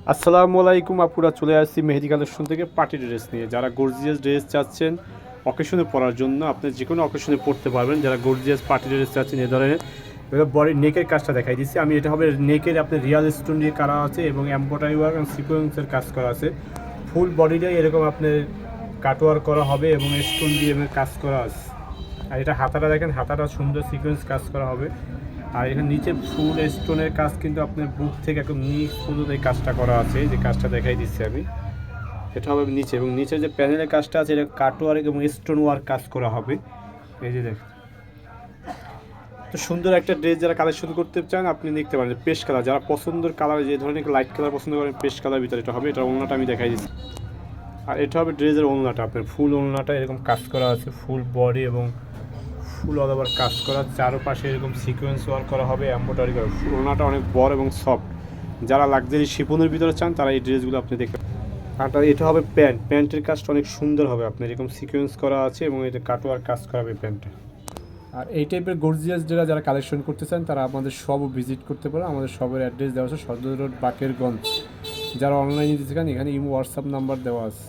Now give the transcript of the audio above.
আসসালামু আলাইকুম আপুরা, চলে আসছি মেহেদি কালেকশন থেকে পার্টি ড্রেস নিয়ে। যারা গর্জিয়াস ড্রেস চাচ্ছেন অকেশনে পরার জন্য, আপনি যে কোনো অকেশনে পরতে পারবেন। যারা গর্জিয়াস পার্টি ড্রেস চাচ্ছেন এ ধরনের, এবার বডি নেকের কাজটা দেখাই দিচ্ছি আমি। এটা হবে নেকের আপনার রিয়াল স্টোন দিয়ে করা আছে এবং এমব্রয়ডারি ওয়ার্ক এবং সিকোয়েন্সের কাজ করা আছে। ফুল বডিটাই এরকম আপনার কাটওয়ার্ক করা হবে এবং স্টোন দিয়ে কাজ করা আছে। আর এটা হাতাটা দেখেন, হাতাটা সুন্দর সিকোয়েন্স কাজ করা হবে। আর এখানে নিচে ফুল স্টোনের কাজ কিন্তু আপনার বুক থেকে একদম নিচ পর্যন্ত এই কাজটা করা আছে, যে কাজটা দেখাই দিচ্ছি আমি। এটা হবে নিচে, এবং নিচে যে প্যানেলের কাজটা আছে এটা কাটওয়ার্ক এবং স্টোন ওয়ার্ক কাজ করা হবে। এই যে দেখেন, তো সুন্দর একটা ড্রেস যারা কালেকশন করতে চান আপনি দেখতে পারেন। পেস্ট কালার যারা পছন্দের কালার, যে ধরনের লাইট কালার পছন্দ করেন পেস্ট কালার ভিতরে এটা হবে। এটা ওড়নাটা আমি দেখাই দিচ্ছি। আর এটা হবে ড্রেসের ওড়নাটা, আপনার ফুল ওড়নাটা এরকম কাজ করা আছে, ফুল বডি এবং ফুল অল ওভার কাজ করা, চারপাশে এরকম সিকোয়েন্স ওয়ার্ক করা হবে, এমব্রয়ডারি করা। ওড়নাটা অনেক বড় এবং সফট। যারা লাক্সারি শিফনের ভিতরে চান তারা এই ড্রেসগুলো আপনি দেখতে। আর এটা হবে প্যান্ট, প্যান্টের কাজটা অনেক সুন্দর হবে, আপনার এরকম সিকোয়েন্স করা আছে এবং এটা কাটওয়ার কাজ করা হবে প্যান্টটা। আর এই টাইপের গর্জিয়াস যারা কালেকশন করতে চান তারা আমাদের সবও ভিজিট করতে পারে। আমাদের সবের অ্যাড্রেস দেওয়া আছে সদর রোড, বাকেরগঞ্জ। যারা অনলাইনে দিতে চান এখানে ইমো হোয়াটসঅ্যাপ নাম্বার দেওয়া আছে।